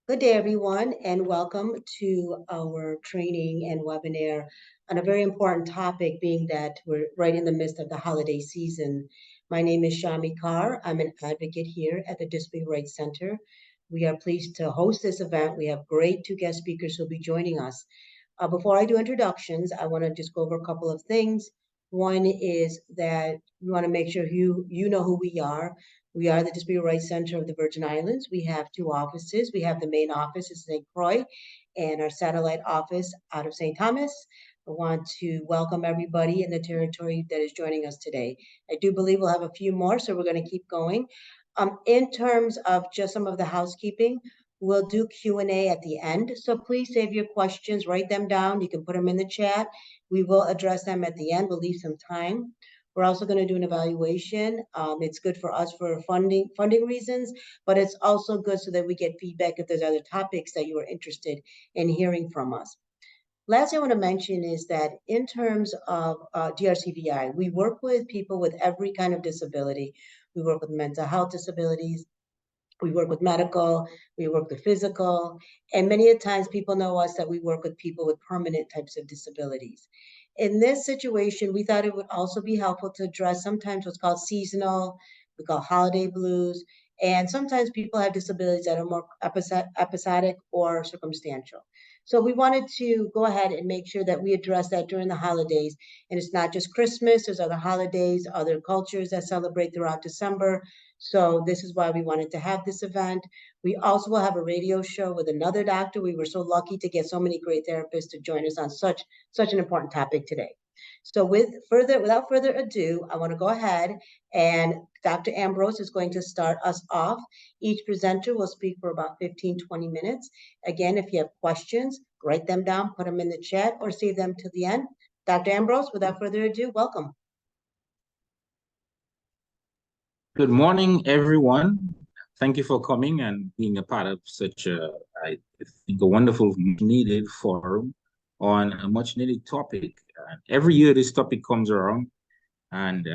Good day, everyone, and welcome to our training and webinar on a very important topic, being that we're right in the midst of the holiday season. My name is Shami Carr. I'm an advocate here at the Disability Rights Center. We are pleased to host this event. We have great two guest speakers who will be joining us. Before I do introductions, I want to just go over a couple of things. One is that we want to make sure you know who we are. We are the Disability Rights Center of the Virgin Islands. We have two offices. We have the main office in St. Croix and our satellite office out of St. Thomas. I want to welcome everybody in the territory that is joining us today. I do believe we'll have a few more, so we're going to keep going. In terms of just some of the housekeeping, we'll do Q&A at the end. So please save your questions, write them down. You can put them in the chat. We will address them at the end. We'll leave some time. We're also going to do an evaluation. It's good for us for funding reasons, but it's also good so that we get feedback if there's other topics that you are interested in hearing from us. Last thing I want to mention is that in terms of DRCVI, we work with people with every kind of disability. We work with mental health disabilities. We work with medical, we work with physical, and many of times people know us that we work with people with permanent types of disabilities. In this situation, we thought it would also be helpful to address sometimes what's called seasonal, we call holiday blues, and sometimes people have disabilities that are more episodic or circumstantial. So we wanted to go ahead and make sure that we address that during the holidays. And it's not just Christmas, there's other holidays, other cultures that celebrate throughout December. So this is why we wanted to have this event. We also will have a radio show with another doctor. We were so lucky to get so many great therapists to join us on such an important topic today. So without further ado, I want to go ahead and Dr. Ambrose is going to start us off. Each presenter will speak for about 15-20 minutes. Again, if you have questions, write them down, put them in the chat, or save them to the end. Dr. Ambrose, without further ado, welcome. Good morning, everyone. Thank you for coming and being a part of such I think, a wonderful, needed forum on a much needed topic. Every year this topic comes around, and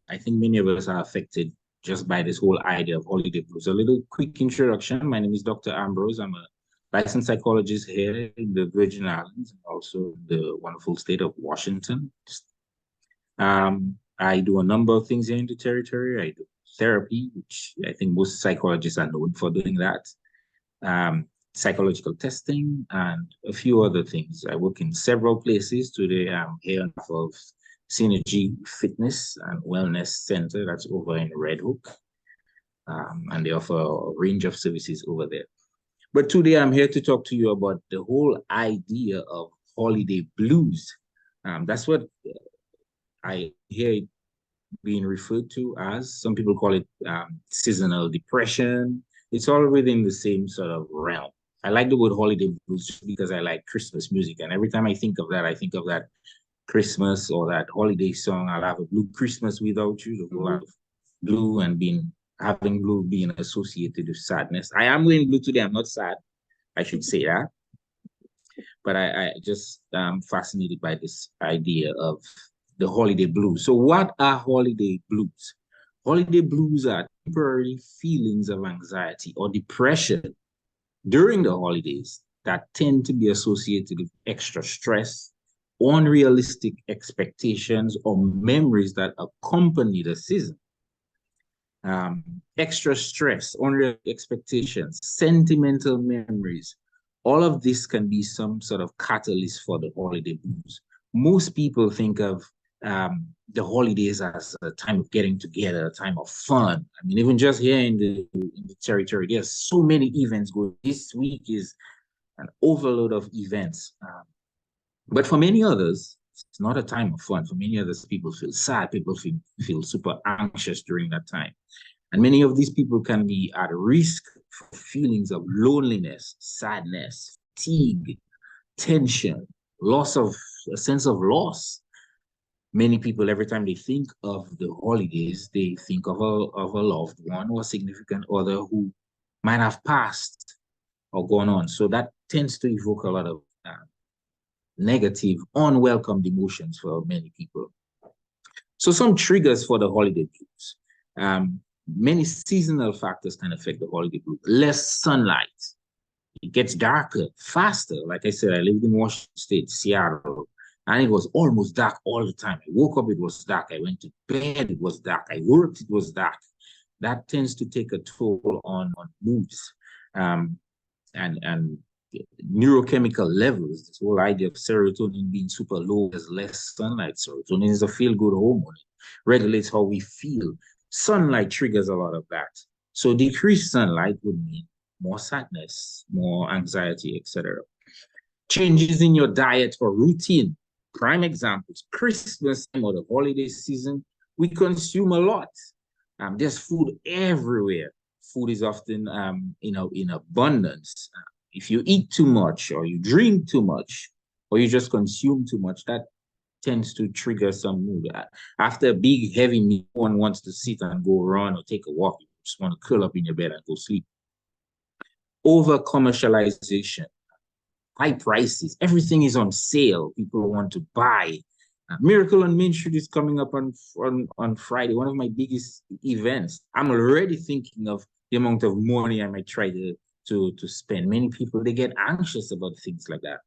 I think many of us are affected just by this whole idea of holiday blues. A little quick introduction. My name is Dr. Ambrose. I'm a licensed psychologist here in the Virgin Islands, and also the wonderful state of Washington. I do a number of things here in the territory. I do therapy, which I think most psychologists are known for doing that, psychological testing, and a few other things. I work in several places. Today I'm here on behalf of Synergy Fitness and Wellness Center that's over in Red Hook, and they offer a range of services over there. But today I'm here to talk to you about the whole idea of holiday blues. That's what I hear it being referred to as. Some people call it seasonal depression. It's all within the same sort of realm. I like the word holiday blues because I like Christmas music. And every time I think of that Christmas or that holiday song. I'll have a blue Christmas without you, the whole lot of blue and having blue being associated with sadness. I am wearing blue today. I'm not sad. I should say that. But I just am fascinated by this idea of the holiday blues. So what are holiday blues? Holiday blues are temporary feelings of anxiety or depression during the holidays that tend to be associated with extra stress, unrealistic expectations, or memories that accompany the season. Extra stress, unrealistic expectations, sentimental memories, all of this can be some sort of catalyst for the holiday blues. Most people think of the holidays as a time of getting together, a time of fun. I mean, even just here in the territory, there's so many events going. This week is an overload of events. But for many others, it's not a time of fun. For many others, people feel sad. People feel super anxious during that time. And many of these people can be at risk for feelings of loneliness, sadness, fatigue, tension, a sense of loss. Many people, every time they think of the holidays, they think of a loved one or significant other who might have passed or gone on. So that tends to evoke a lot of negative, unwelcomed emotions for many people. So some triggers for the holiday blues. Many seasonal factors can affect the holiday blues. Less sunlight. It gets darker faster. Like I said, I lived in Washington State, Seattle, and it was almost dark all the time. I woke up, it was dark. I went to bed, it was dark. I worked, it was dark. That tends to take a toll on moods and neurochemical levels. This whole idea of serotonin being super low as less sunlight. Serotonin is a feel-good hormone. It regulates how we feel. Sunlight triggers a lot of that. So decreased sunlight would mean more sadness, more anxiety, etc. Changes in your diet or routine. Prime examples, Christmas time or the holiday season, we consume a lot. There's food everywhere. Food is often in abundance. If you eat too much or you drink too much or you just consume too much, that tends to trigger some mood. After a big, heavy meal, one wants to sit and go run or take a walk. You just want to curl up in your bed and go sleep. Over-commercialization, high prices, everything is on sale. People want to buy. Miracle on Main Street is coming up on Friday, one of my biggest events. I'm already thinking of the amount of money I might try to spend. Many people, they get anxious about things like that.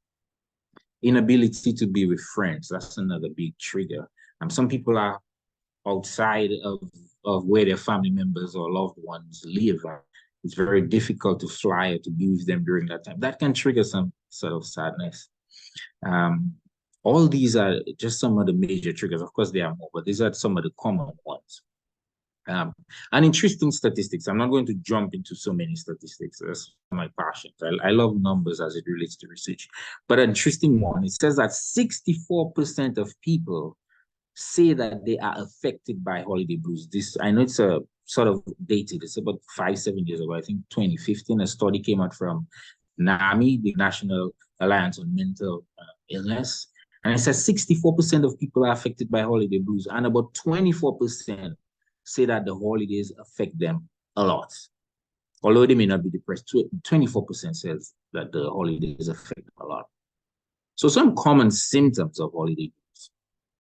Inability to be with friends, that's another big trigger. Some people are outside of where their family members or loved ones live. It's very difficult to fly or to be with them during that time. That can trigger some sort of sadness. All these are just some of the major triggers. Of course, there are more, but these are some of the common ones. And interesting statistics. I'm not going to jump into so many statistics. That's my passion. I love numbers as it relates to research. But an interesting one, it says that 64% of people say that they are affected by holiday blues. This, I know it's a sort of dated. It's about 5-7 years ago. I think 2015, a study came out from NAIMI, the National Alliance on Mental Illness. And it says 64% of people are affected by holiday blues, and about 24% say that the holidays affect them a lot. Although they may not be depressed, 24% says that the holidays affect them a lot. So some common symptoms of holiday blues.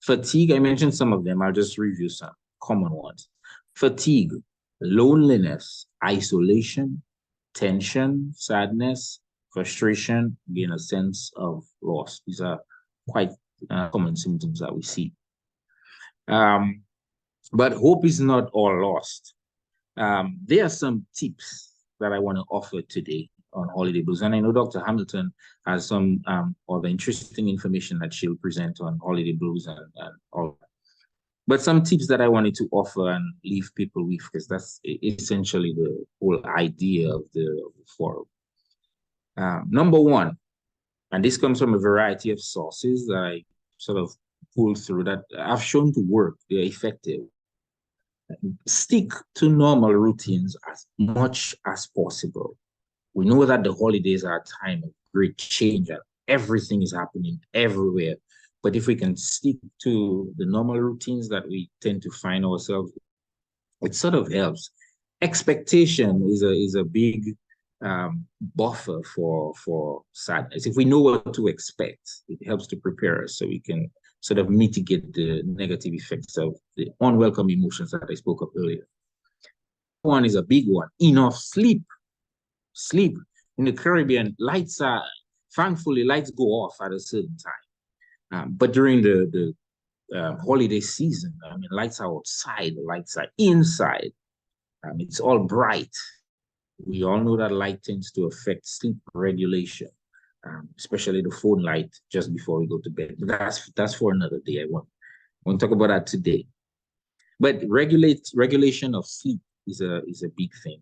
Fatigue, I mentioned some of them. I'll just review some common ones. Fatigue, loneliness, isolation, tension, sadness, frustration, again, a sense of loss. These are quite common symptoms that we see. But hope is not all lost. There are some tips that I want to offer today on holiday blues. And I know Dr. Hamilton has some other interesting information that she'll present on holiday blues and all that. But some tips that I wanted to offer and leave people with, because that's essentially the whole idea of the forum. Number one, and this comes from a variety of sources that I sort of pulled through that I've shown to work, they're effective. Stick to normal routines as much as possible. We know that the holidays are a time of great change and everything is happening everywhere. But if we can stick to the normal routines that we tend to find ourselves, it sort of helps. Expectation is a big buffer for sadness. If we know what to expect, it helps to prepare us so we can sort of mitigate the negative effects of the unwelcome emotions that I spoke of earlier. One is a big one, enough sleep. Sleep. In the Caribbean, thankfully, lights go off at a certain time. But during the holiday season, I mean, lights are outside, lights are inside. It's all bright. We all know that light tends to affect sleep regulation, especially the phone light just before we go to bed. That's for another day. I won't talk about that today. But regulation of sleep is a big thing.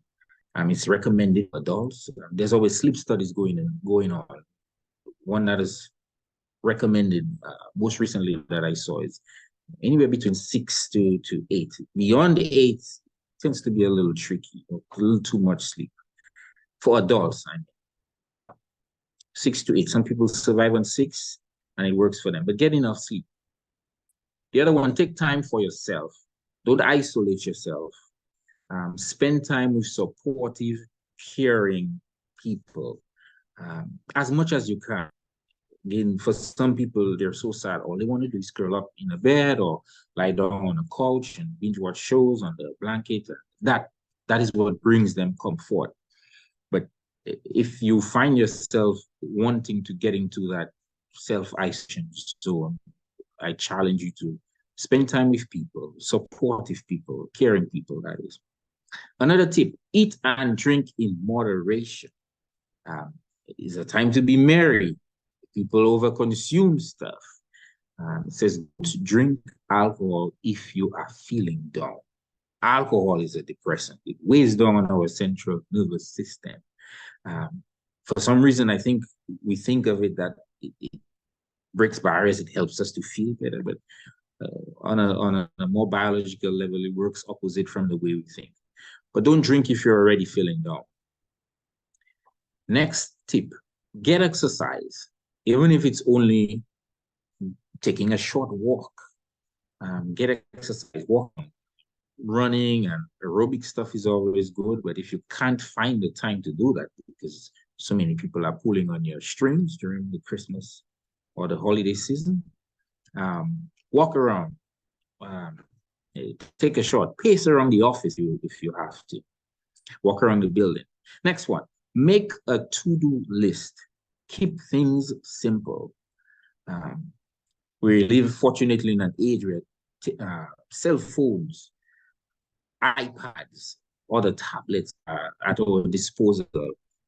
It's recommended for adults. There's always sleep studies going on. One that is recommended most recently that I saw is anywhere between 6 to 8. Beyond the 8 tends to be a little tricky, a little too much sleep. For adults, I mean, 6 to 8. Some people survive on 6 and it works for them, but get enough sleep. The other one, take time for yourself. Don't isolate yourself. Spend time with supportive, caring people as much as you can. Again, for some people, they're so sad. All they want to do is curl up in a bed or lie down on a couch and binge watch shows on the blanket. That is what brings them comfort. But if you find yourself wanting to get into that self-isolation zone, I challenge you to spend time with people, supportive people, caring people, that is. Another tip, eat and drink in moderation. It's a time to be merry. People overconsume stuff. It says, drink alcohol if you are feeling down. Alcohol is a depressant. It weighs down on our central nervous system. For some reason, I think we think of it that it breaks barriers, it helps us to feel better, but on a more biological level, it works opposite from the way we think. But don't drink if you're already feeling down. Next tip, get exercise, even if it's only taking a short walk. Get exercise, walking, running, and aerobic stuff is always good. But if you can't find the time to do that because so many people are pulling on your strings during the Christmas or the holiday season, walk around, take a short pace around the office if you have to. Walk around the building. Next one, make a to-do list. Keep things simple. We live, fortunately, in an age where cell phones, iPads, or the tablets are at our disposal.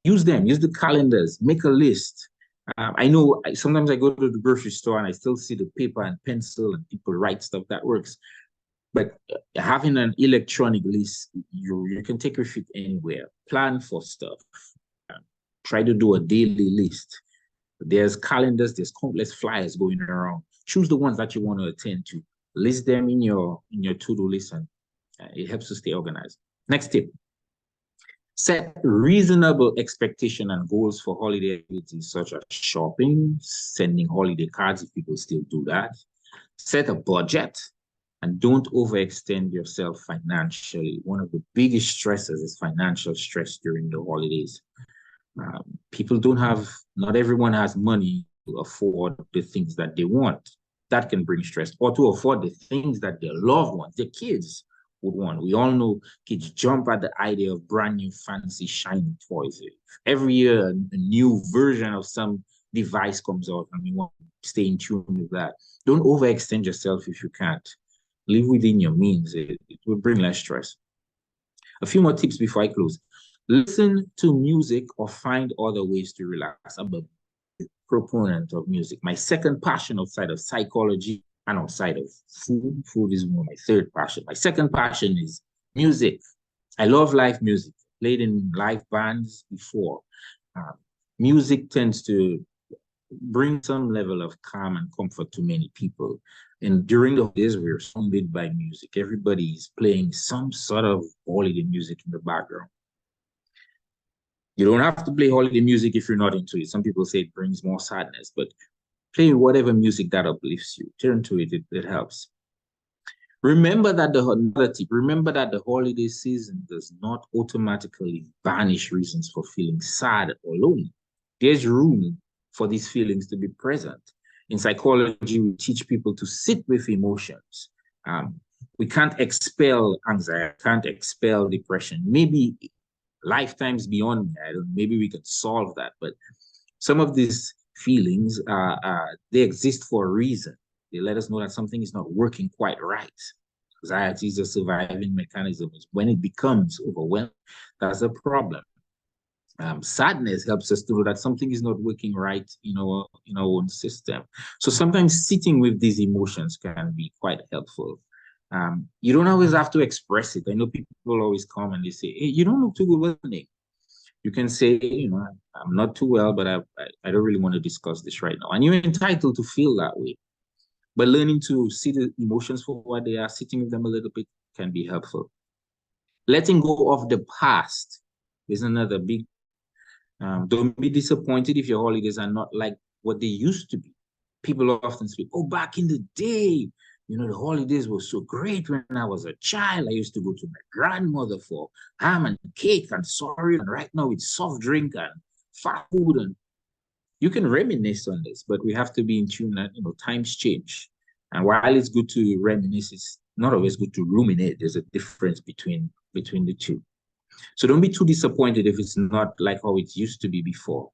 Use them, use the calendars, make a list. I know sometimes I go to the grocery store and I still see the paper and pencil and people write stuff. That works. But having an electronic list, you can take your feet anywhere. Plan for stuff. Try to do a daily list. There's calendars, there's countless flyers going around. Choose the ones that you want to attend to. List them in your to-do list, and it helps to stay organized. Next tip. Set reasonable expectation and goals for holiday activities such as shopping, sending holiday cards if people still do that. Set a budget and don't overextend yourself financially. One of the biggest stresses is financial stress during the holidays. People don't have, not everyone has money to afford the things that they want. That can bring stress, or to afford the things that their loved ones, their kids would want. We all know kids jump at the idea of brand new, fancy, shiny toys. Every year, a new version of some device comes out, and we want to stay in tune with that. Don't overextend yourself if you can't. Live within your means. It will bring less stress. A few more tips before I close. Listen to music or find other ways to relax. I'm a proponent of music. My second passion outside of psychology and outside of food. Food is one of my third passion. My second passion is music. I love live music. Played in live bands before. Music tends to bring some level of calm and comfort to many people. And during the holidays, we're surrounded by music. Everybody is playing some sort of holiday music in the background. You don't have to play holiday music if you're not into it. Some people say it brings more sadness, but play whatever music that uplifts you. Turn to it, it helps. Remember that the holiday season does not automatically banish reasons for feeling sad or lonely. There's room for these feelings to be present. In psychology, we teach people to sit with emotions. We can't expel anxiety, can't expel depression. Maybe lifetimes beyond that, maybe we could solve that. But some of these feelings, they exist for a reason. They let us know that something is not working quite right. Anxiety is a surviving mechanism. When it becomes overwhelming, that's a problem. Sadness helps us to know that something is not working right in our own system. So sometimes sitting with these emotions can be quite helpful. You don't always have to express it. I know people always come and they say, hey, you don't look too good, Name. You can say, I'm not too well, but I don't really want to discuss this right now. And you're entitled to feel that way. But learning to see the emotions for what they are, sitting with them a little bit can be helpful. Letting go of the past is another big. Don't be disappointed if your holidays are not like what they used to be. People often say, oh, back in the day, the holidays were so great when I was a child. I used to go to my grandmother for ham and cake and sorry, and right now it's soft drink and fast food. And you can reminisce on this, but we have to be in tune that, times change. And while it's good to reminisce, it's not always good to ruminate. There's a difference between the two. So don't be too disappointed if it's not like how it used to be before.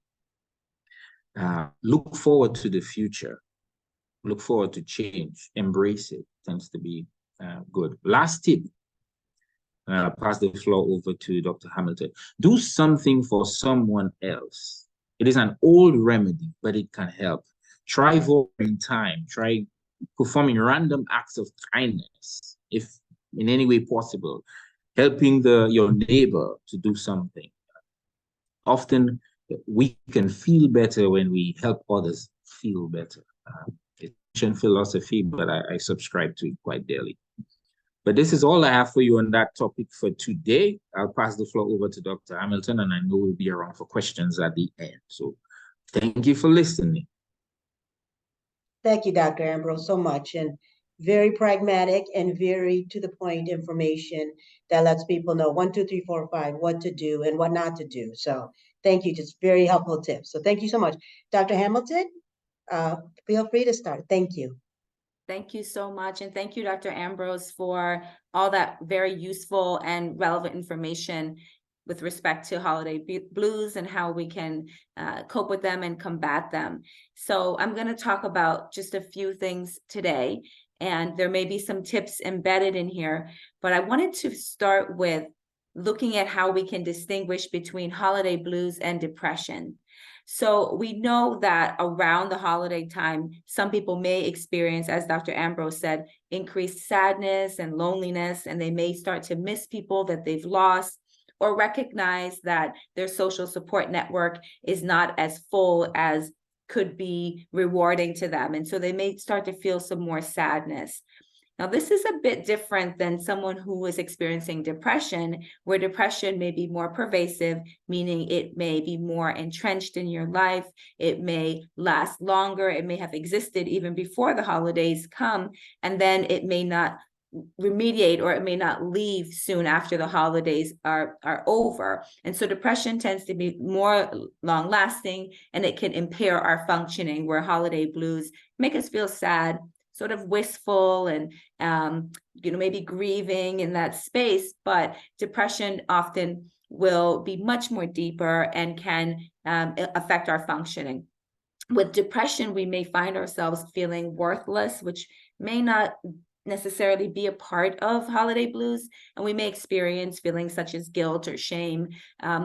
Look forward to the future. Look forward to change. Embrace it. Tends to be good. Last tip. I'll pass the floor over to Dr. Hamilton. Do something for someone else. It is an old remedy, but it can help. Try volunteering time. Try performing random acts of kindness, if in any way possible. Helping your neighbor to do something. Often we can feel better when we help others feel better. It's ancient philosophy, but I subscribe to it quite daily. But this is all I have for you on that topic for today. I'll pass the floor over to Dr. Hamilton, and I know we'll be around for questions at the end. So thank you for listening. Thank you, Dr. Ambrose, so much. And very pragmatic and very to the point information that lets people know 1, 2, 3, 4, 5, what to do and what not to do. So thank you, just very helpful tips. So thank you so much. Dr. Hamilton, feel free to start. Thank you. Thank you so much. And thank you, Dr. Ambrose, for all that very useful and relevant information with respect to holiday blues and how we can cope with them and combat them. So I'm going to talk about just a few things today, and there may be some tips embedded in here, but I wanted to start with looking at how we can distinguish between holiday blues and depression. So we know that around the holiday time, some people may experience, as Dr. Ambrose said, increased sadness and loneliness, and they may start to miss people that they've lost, or recognize that their social support network is not as full as could be rewarding to them. And so they may start to feel some more sadness. Now, this is a bit different than someone who is experiencing depression, where depression may be more pervasive, meaning it may be more entrenched in your life. It may last longer. It may have existed even before the holidays come, and then it may not remediate, or it may not leave soon after the holidays are over. And so depression tends to be more long lasting, and it can impair our functioning, where holiday blues make us feel sad, sort of wistful, and maybe grieving in that space. But depression often will be much more deeper and can affect our functioning. With depression, we may find ourselves feeling worthless, which may not necessarily be a part of holiday blues, and we may experience feelings such as guilt or shame.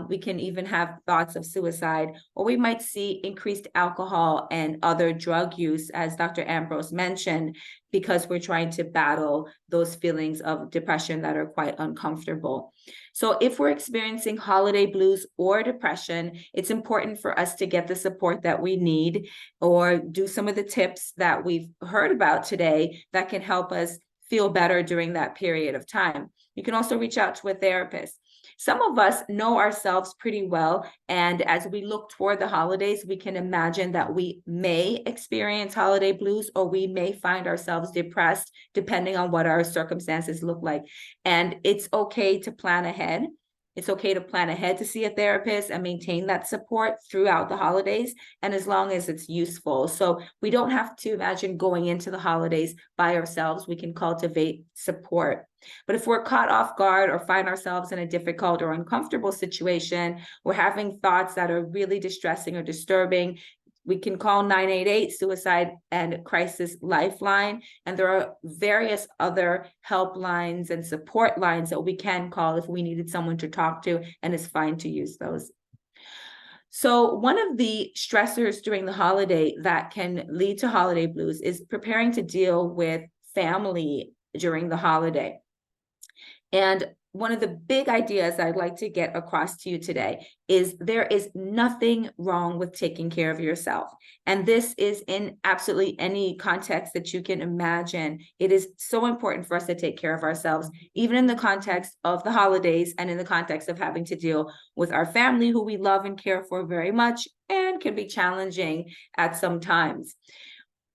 We can even have thoughts of suicide, or we might see increased alcohol and other drug use, as Dr. Ambrose mentioned, because we're trying to battle those feelings of depression that are quite uncomfortable. So if we're experiencing holiday blues or depression, it's important for us to get the support that we need, or do some of the tips that we've heard about today that can help us feel better during that period of time. You can also reach out to a therapist. Some of us know ourselves pretty well, and as we look toward the holidays, we can imagine that we may experience holiday blues, or we may find ourselves depressed, depending on what our circumstances look like. And it's okay to plan ahead. It's okay to plan ahead to see a therapist and maintain that support throughout the holidays, and as long as it's useful. So we don't have to imagine going into the holidays by ourselves. We can cultivate support. But if we're caught off guard, or find ourselves in a difficult or uncomfortable situation, we're having thoughts that are really distressing or disturbing, we can call 988, Suicide and Crisis Lifeline. And there are various other helplines and support lines that we can call if we needed someone to talk to, and it's fine to use those. So one of the stressors during the holiday that can lead to holiday blues is preparing to deal with family during the holiday. And one of the big ideas I'd like to get across to you today is there is nothing wrong with taking care of yourself. And this is in absolutely any context that you can imagine. It is so important for us to take care of ourselves, even in the context of the holidays, and in the context of having to deal with our family, who we love and care for very much, and can be challenging at some times.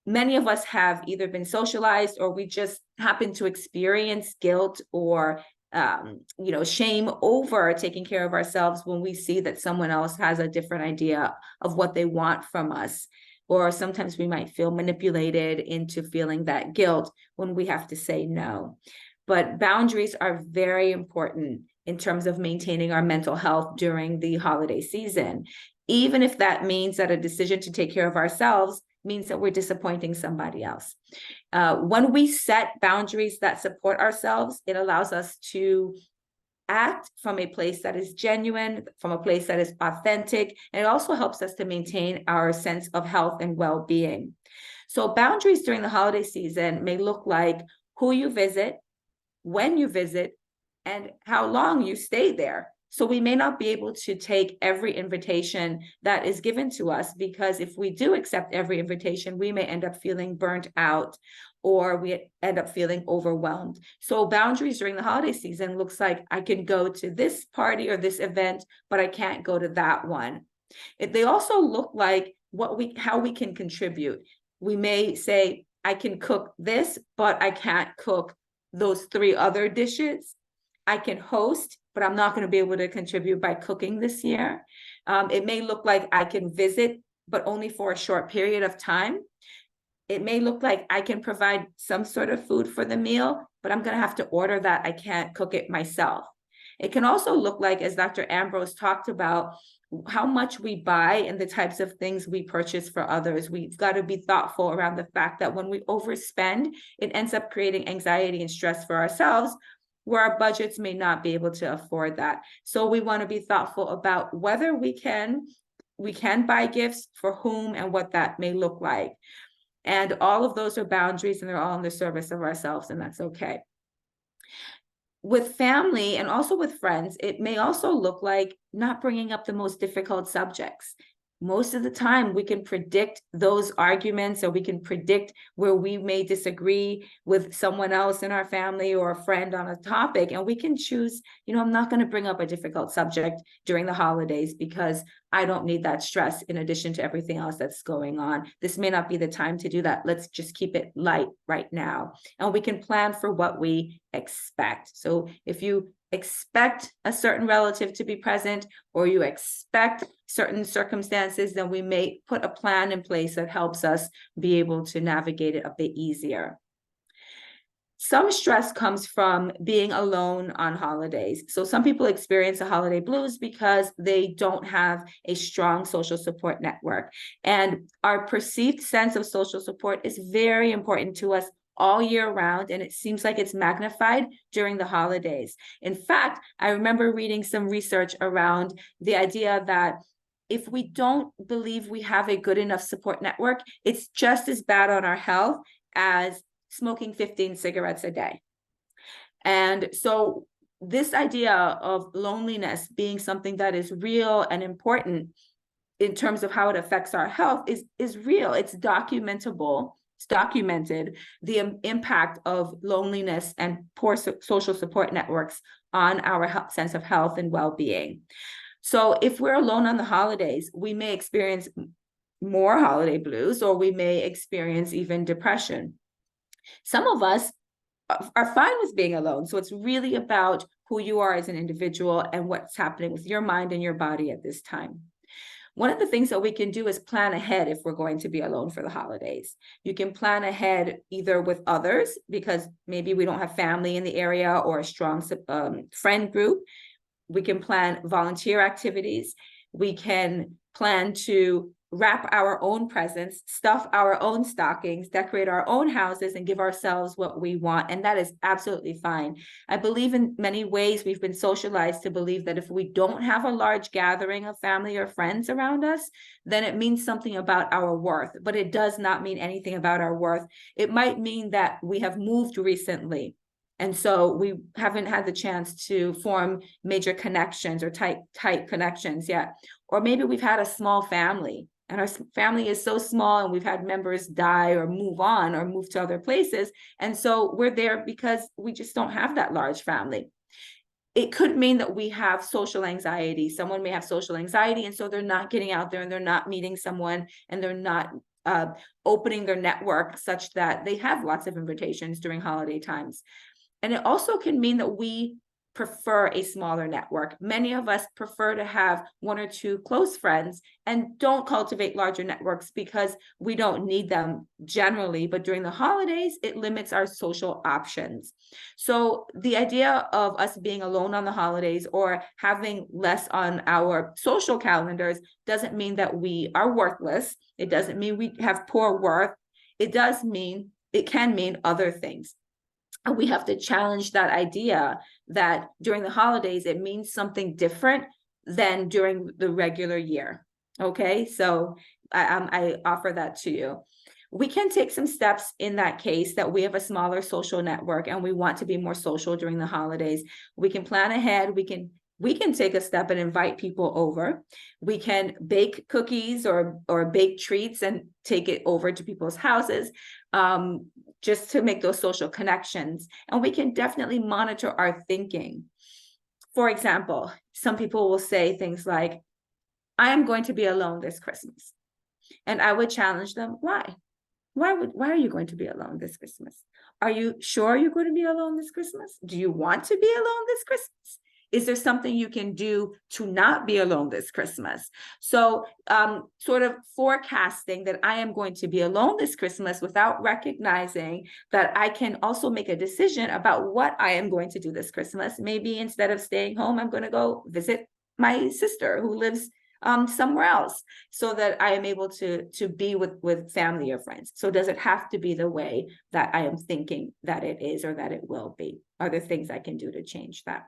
Many of us have either been socialized, or we just happen to experience guilt or shame over taking care of ourselves when we see that someone else has a different idea of what they want from us. Or sometimes we might feel manipulated into feeling that guilt when we have to say no. But boundaries are very important in terms of maintaining our mental health during the holiday season, even if that means that a decision to take care of ourselves means that we're disappointing somebody else. When we set boundaries that support ourselves, it allows us to act from a place that is genuine, from a place that is authentic, and it also helps us to maintain our sense of health and well-being. So boundaries during the holiday season may look like who you visit, when you visit, and how long you stay there. So we may not be able to take every invitation that is given to us, because if we do accept every invitation, we may end up feeling burnt out, or we end up feeling overwhelmed. So boundaries during the holiday season looks like I can go to this party or this event, but I can't go to that one. They also look like how we can contribute. We may say, I can cook this, but I can't cook those 3 other dishes. I can host, but I'm not going to be able to contribute by cooking this year. It may look like I can visit, but only for a short period of time. It may look like I can provide some sort of food for the meal, but I'm going to have to order that. I can't cook it myself. It can also look like, as Dr. Ambrose talked about, how much we buy and the types of things we purchase for others. We've got to be thoughtful around the fact that when we overspend, it ends up creating anxiety and stress for ourselves, where our budgets may not be able to afford that. So we want to be thoughtful about whether we can buy gifts, for whom, and what that may look like. And all of those are boundaries, and they're all in the service of ourselves, and that's okay. With family and also with friends, it may also look like not bringing up the most difficult subjects. Most of the time, we can predict those arguments, or we can predict where we may disagree with someone else in our family or a friend on a topic. And we can choose, I'm not going to bring up a difficult subject during the holidays because I don't need that stress in addition to everything else that's going on. This may not be the time to do that. Let's just keep it light right now. And we can plan for what we expect. So if you expect a certain relative to be present, or you expect certain circumstances, then we may put a plan in place that helps us be able to navigate it a bit easier. Some stress comes from being alone on holidays. So some people experience the holiday blues because they don't have a strong social support network. And our perceived sense of social support is very important to us all year round, and it seems like it's magnified during the holidays. In fact, I remember reading some research around the idea that if we don't believe we have a good enough support network, it's just as bad on our health as smoking 15 cigarettes a day. And so this idea of loneliness being something that is real and important in terms of how it affects our health is real. It's documentable. It's documented, the impact of loneliness and poor social support networks on our sense of health and well-being. So if we're alone on the holidays, we may experience more holiday blues, or we may experience even depression. Some of us are fine with being alone. So it's really about who you are as an individual and what's happening with your mind and your body at this time. One of the things that we can do is plan ahead if we're going to be alone for the holidays. You can plan ahead either with others, because maybe we don't have family in the area or a strong friend group. We can plan volunteer activities. We can plan to wrap our own presents, stuff our own stockings, decorate our own houses, and give ourselves what we want. And that is absolutely fine. I believe in many ways we've been socialized to believe that if we don't have a large gathering of family or friends around us, then it means something about our worth. But it does not mean anything about our worth. It might mean that we have moved recently, and so we haven't had the chance to form major connections or tight connections yet. Or maybe we've had a small family, and our family is so small, and we've had members die or move on or move to other places. And so we're there because we just don't have that large family. It could mean that we have social anxiety. Someone may have social anxiety, and so they're not getting out there, and they're not meeting someone, and they're not opening their network such that they have lots of invitations during holiday times. And it also can mean that we prefer a smaller network. Many of us prefer to have one or two close friends and don't cultivate larger networks because we don't need them generally, but during the holidays, it limits our social options. So the idea of us being alone on the holidays or having less on our social calendars doesn't mean that we are worthless. It doesn't mean we have poor worth. It can mean other things. And we have to challenge that idea that during the holidays, it means something different than during the regular year. Okay, so I offer that to you. We can take some steps in that case that we have a smaller social network and we want to be more social during the holidays. We can plan ahead. We can take a step and invite people over. We can bake cookies or bake treats and take it over to people's houses, just to make those social connections. And we can definitely monitor our thinking. For example, some people will say things like, I am going to be alone this Christmas. And I would challenge them, why? Why are you going to be alone this Christmas? Are you sure you're going to be alone this Christmas? Do you want to be alone this Christmas? Is there something you can do to not be alone this Christmas? So sort of forecasting that I am going to be alone this Christmas without recognizing that I can also make a decision about what I am going to do this Christmas. Maybe instead of staying home, I'm going to go visit my sister who lives somewhere else so that I am able to be with family or friends. So does it have to be the way that I am thinking that it is or that it will be? Are there things I can do to change that?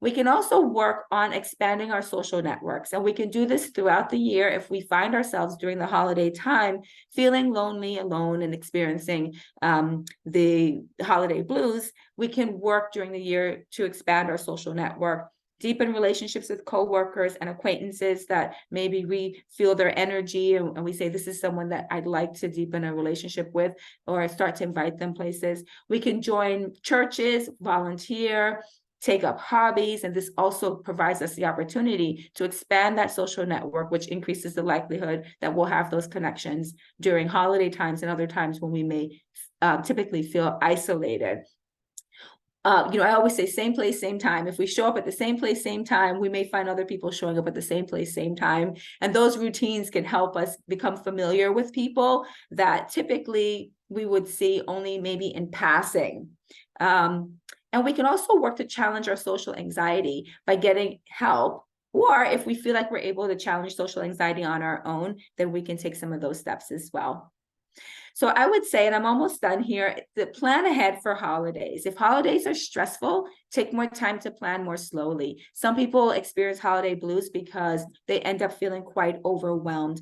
We can also work on expanding our social networks, and we can do this throughout the year if we find ourselves during the holiday time feeling lonely, alone, and experiencing the holiday blues. We can work during the year to expand our social network, deepen relationships with coworkers and acquaintances that maybe we feel their energy and we say, this is someone that I'd like to deepen a relationship with, or start to invite them places. We can join churches, volunteer, take up hobbies, and this also provides us the opportunity to expand that social network, which increases the likelihood that we'll have those connections during holiday times and other times when we may typically feel isolated. I always say same place, same time. If we show up at the same place, same time, we may find other people showing up at the same place, same time. And those routines can help us become familiar with people that typically we would see only maybe in passing. And we can also work to challenge our social anxiety by getting help. Or if we feel like we're able to challenge social anxiety on our own, then we can take some of those steps as well. So I would say, and I'm almost done here, the plan ahead for holidays. If holidays are stressful, take more time to plan more slowly. Some people experience holiday blues because they end up feeling quite overwhelmed.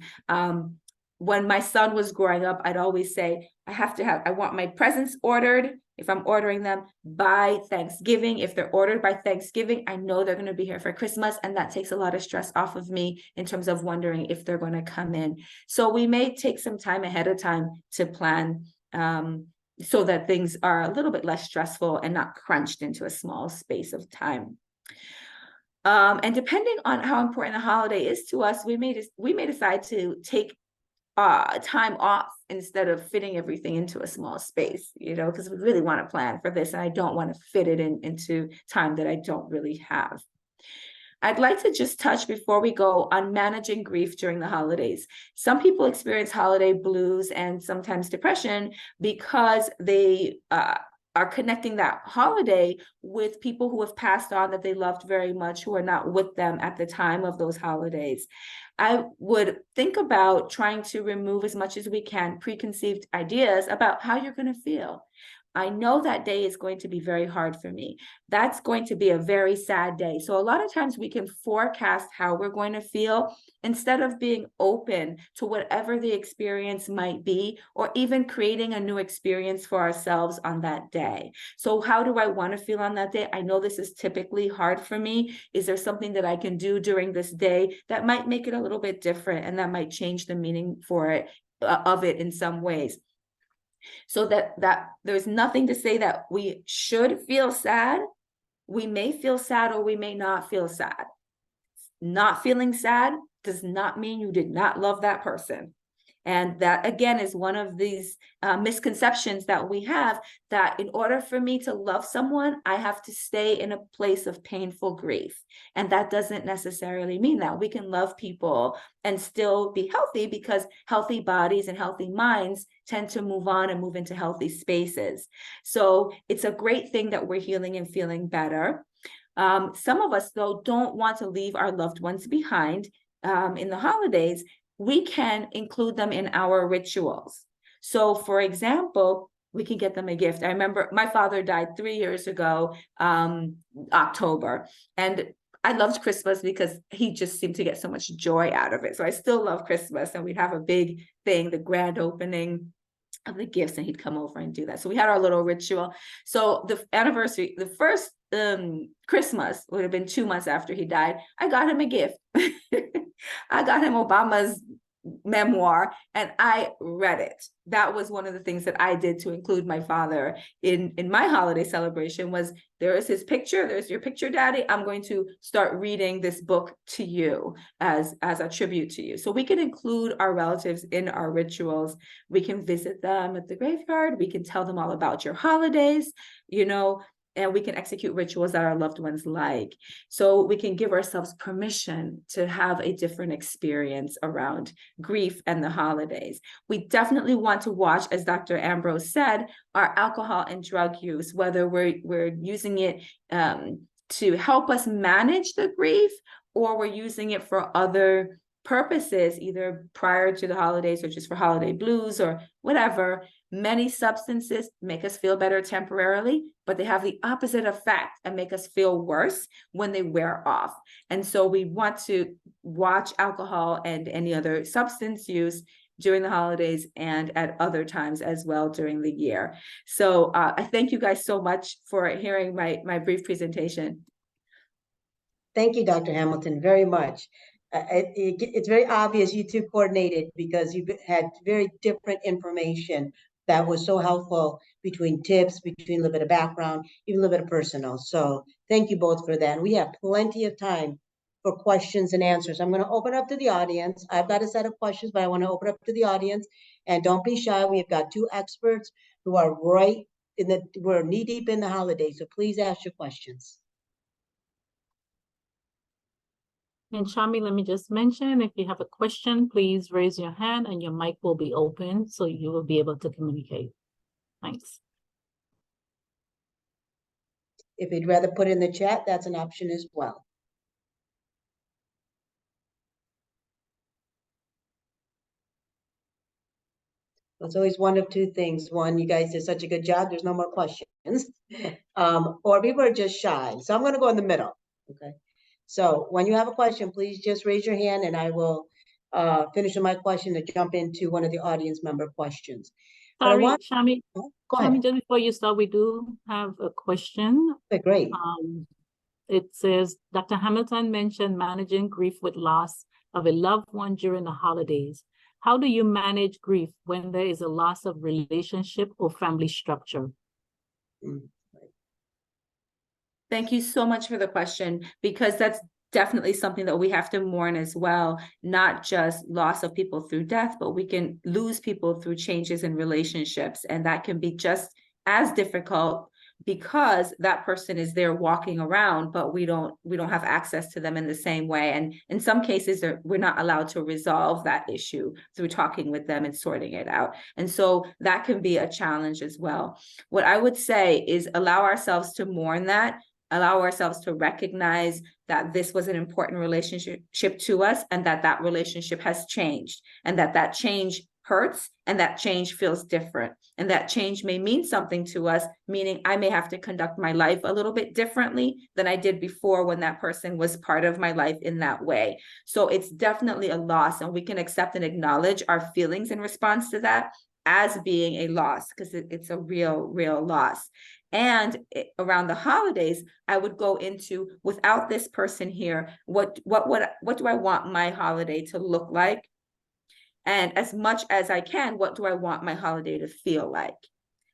When my son was growing up, I'd always say, I want my presents ordered, if I'm ordering them, by Thanksgiving. If they're ordered by Thanksgiving, I know they're going to be here for Christmas, and that takes a lot of stress off of me in terms of wondering if they're going to come in. So we may take some time ahead of time to plan so that things are a little bit less stressful and not crunched into a small space of time. And depending on how important the holiday is to us, we may decide to take time off instead of fitting everything into a small space, because we really want to plan for this and I don't want to fit it into time that I don't really have. I'd like to just touch before we go on managing grief during the holidays. Some people experience holiday blues and sometimes depression because they are connecting that holiday with people who have passed on that they loved very much, who are not with them at the time of those holidays. I would think about trying to remove as much as we can preconceived ideas about how you're going to feel. I know that day is going to be very hard for me. That's going to be a very sad day. So a lot of times we can forecast how we're going to feel instead of being open to whatever the experience might be, or even creating a new experience for ourselves on that day. So how do I want to feel on that day? I know this is typically hard for me. Is there something that I can do during this day that might make it a little bit different and that might change the meaning for it of it in some ways? So that there's nothing to say that we should feel sad. We may feel sad or we may not feel sad. Not feeling sad does not mean you did not love that person. And that, again, is one of these misconceptions that we have, that in order for me to love someone, I have to stay in a place of painful grief. And that doesn't necessarily mean that. We can love people and still be healthy, because healthy bodies and healthy minds tend to move on and move into healthy spaces. So it's a great thing that we're healing and feeling better. Some of us, though, don't want to leave our loved ones behind in the holidays. We can include them in our rituals. So, for example, we can get them a gift. I remember my father died 3 years ago, October, and I loved Christmas because he just seemed to get so much joy out of it. So I still love Christmas, and we'd have a big thing, the grand opening of the gifts, and he'd come over and do that. So we had our little ritual. So the anniversary, the first Christmas would have been 2 months after he died. I got him a gift. I got him Obama's memoir, and I read it. That was one of the things that I did to include my father in my holiday celebration. Was, there is his picture, there's your picture, Daddy. I'm going to start reading this book to you as a tribute to you. So we can include our relatives in our rituals. We can visit them at the graveyard. We can tell them all about your holidays, and we can execute rituals that our loved ones like. So we can give ourselves permission to have a different experience around grief and the holidays. We definitely want to watch, as Dr. Ambrose said, our alcohol and drug use, whether we're using it to help us manage the grief, or we're using it for other purposes, either prior to the holidays or just for holiday blues or whatever. Many substances make us feel better temporarily, but they have the opposite effect and make us feel worse when they wear off. And so we want to watch alcohol and any other substance use during the holidays and at other times as well during the year. So I thank you guys so much for hearing my brief presentation. Thank you, Dr. Hamilton, very much. It's very obvious you two coordinated, because you had very different information that was so helpful, between tips, between a little bit of background, even a little bit of personal. So thank you both for that. And we have plenty of time for questions and answers. I'm going to open up to the audience. I've got a set of questions, but I want to open up to the audience. And don't be shy. We've got two experts who are we're knee deep in the holidays. So please ask your questions. And Shami, let me just mention, if you have a question, please raise your hand and your mic will be open so you will be able to communicate. Thanks. If you'd rather put it in the chat, that's an option as well. It's always one of two things. One, you guys did such a good job, there's no more questions. Or people are just shy. So I'm going to go in the middle. Okay. So when you have a question, please just raise your hand and I will finish my question to jump into one of the audience member questions. Sorry, Shami. Go ahead. Shami, just before you start, we do have a question. Okay, great. It says, Dr. Hamilton mentioned managing grief with loss of a loved one during the holidays. How do you manage grief when there is a loss of relationship or family structure? Thank you so much for the question, because that's definitely something that we have to mourn as well, not just loss of people through death, but we can lose people through changes in relationships. And that can be just as difficult, because that person is there walking around, but we don't have access to them in the same way. And in some cases, we're not allowed to resolve that issue through talking with them and sorting it out. And so that can be a challenge as well. What I would say is allow ourselves to mourn that, allow ourselves to recognize that this was an important relationship to us, and that relationship has changed, and that change hurts, and that change feels different, and that change may mean something to us, meaning I may have to conduct my life a little bit differently than I did before when that person was part of my life in that way. So it's definitely a loss, and we can accept and acknowledge our feelings in response to that as being a loss, because it's a real loss. And around the holidays, I would go into, without this person here, what do I want my holiday to look like? And as much as I can, what do I want my holiday to feel like?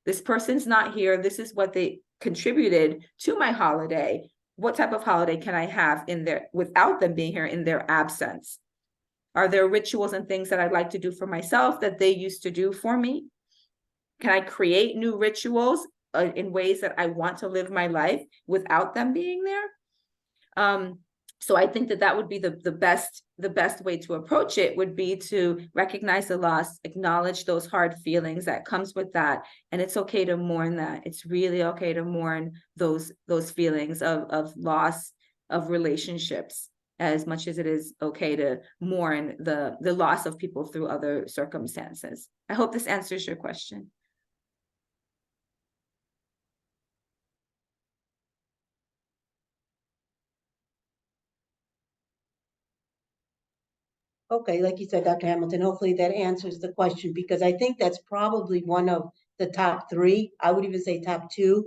This person's not here. This is what they contributed to my holiday. What type of holiday can I have in there without them being here, in their absence? Are there rituals and things that I'd like to do for myself that they used to do for me? Can I create new rituals in ways that I want to live my life without them being there? So I think that would be the best way to approach it, would be to recognize the loss, acknowledge those hard feelings that comes with that. And it's okay to mourn that. It's really okay to mourn those feelings of loss of relationships, as much as it is okay to mourn the loss of people through other circumstances. I hope this answers your question. Okay, like you said, Dr. Hamilton, hopefully that answers the question, because I think that's probably one of the top three, I would even say top two,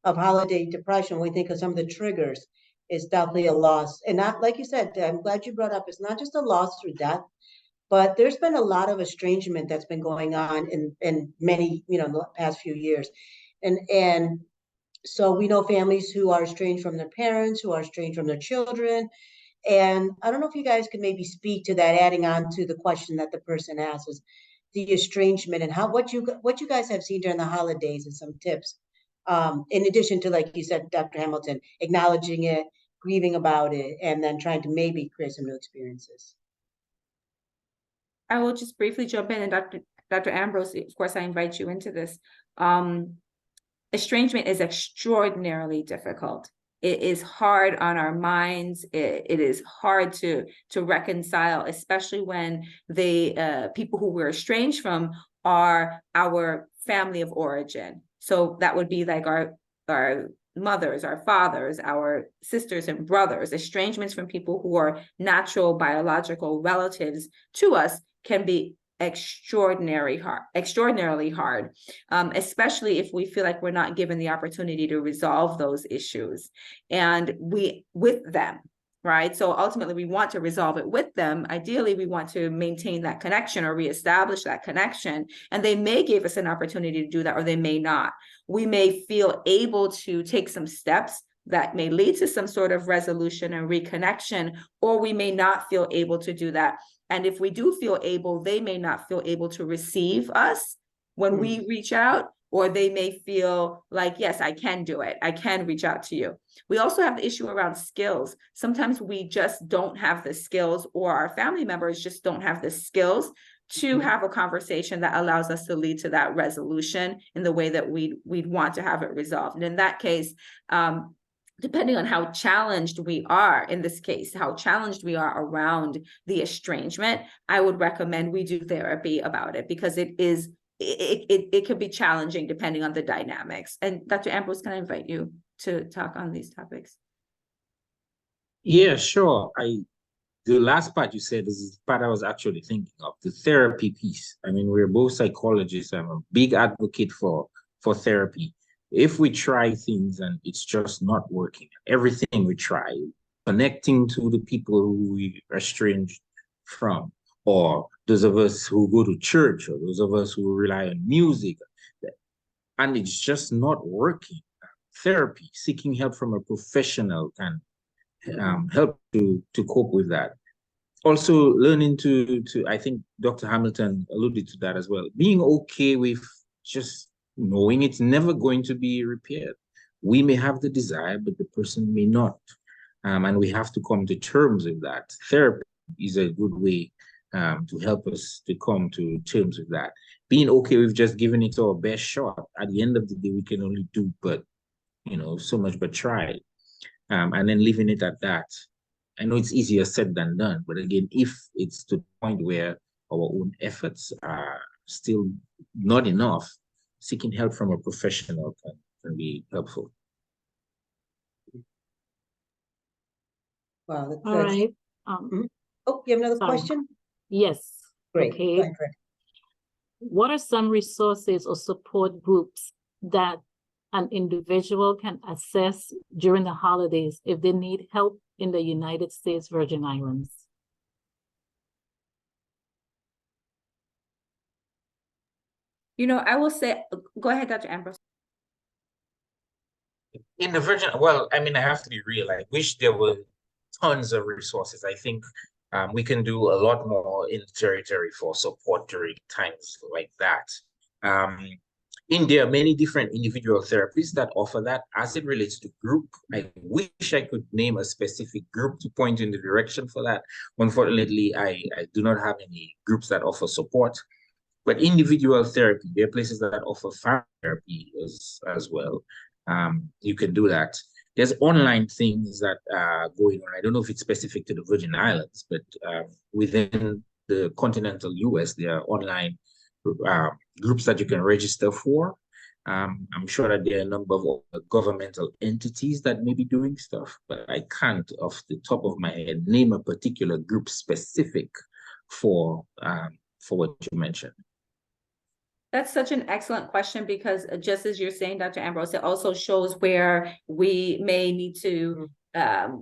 of holiday depression. When we think of some of the triggers, is definitely a loss. And not, like you said, I'm glad you brought up, it's not just a loss through death, but there's been a lot of estrangement that's been going on in many, the past few years. And so we know families who are estranged from their parents, who are estranged from their children. And I don't know if you guys could maybe speak to that, adding on to the question that the person asked, was the estrangement and what you guys have seen during the holidays, and some tips. In addition to, like you said, Dr. Hamilton, acknowledging it, grieving about it, and then trying to maybe create some new experiences. I will just briefly jump in, and Dr. Ambrose, of course, I invite you into this. Estrangement is extraordinarily difficult. It is hard on our minds. It is hard to reconcile, especially when the people who we're estranged from are our family of origin. So that would be like our mothers, our fathers, our sisters and brothers. Estrangements from people who are natural biological relatives to us can be extraordinarily hard, especially if we feel like we're not given the opportunity to resolve those issues and with them, right? So ultimately we want to resolve it with them. Ideally, we want to maintain that connection or reestablish that connection, and they may give us an opportunity to do that, or they may not. We may feel able to take some steps that may lead to some sort of resolution and reconnection, or we may not feel able to do that. And if we do feel able, they may not feel able to receive us when we reach out, or they may feel like, yes, I can do it. I can reach out to you. We also have the issue around skills. Sometimes we just don't have the skills, or our family members just don't have the skills to have a conversation that allows us to lead to that resolution in the way that we'd want to have it resolved. And in that case, depending on how challenged we are, in this case, how challenged we are around the estrangement, I would recommend we do therapy about it, because it could be challenging depending on the dynamics. And Dr. Ambrose, can I invite you to talk on these topics? Yeah, sure. The last part you said is the part I was actually thinking of, the therapy piece. I mean, we're both psychologists. I'm a big advocate for therapy. If we try things and it's just not working, everything we try, connecting to the people who we are estranged from, or those of us who go to church, or those of us who rely on music, and it's just not working, therapy, seeking help from a professional can help to cope with that. Also, learning to I think Dr. Hamilton alluded to that as well, being okay with just knowing it's never going to be repaired. We may have the desire, but the person may not. And we have to come to terms with that. Therapy is a good way to help us to come to terms with that. Being okay with just giving it our best shot. At the end of the day, we can only do but, so much but try. And then leaving it at that. I know it's easier said than done, but again, if it's to the point where our own efforts are still not enough, seeking help from a professional can be helpful. Wow, that's, All right. Oh, you have another sorry. question? Yes. Great. Okay. Go ahead, Fred. What are some resources or support groups that an individual can access during the holidays if they need help in the United States Virgin Islands? I will say, go ahead, Dr. Ambrose. In the Virgin, well, I mean, I have to be real. I wish there were tons of resources. I think We can do a lot more in the territory for support during times like that. There are many different individual therapies that offer that. As it relates to group, I wish I could name a specific group to point in the direction for that. Unfortunately, I do not have any groups that offer support. But individual therapy, there are places that offer family therapy as well. You can do that. There's online things that are going on. I don't know if it's specific to the Virgin Islands, but within the continental US, there are online groups that you can register for. I'm sure that there are a number of governmental entities that may be doing stuff, but I can't, off the top of my head, name a particular group specific for what you mentioned. That's such an excellent question, because just as you're saying, Dr. Ambrose, it also shows where we may need to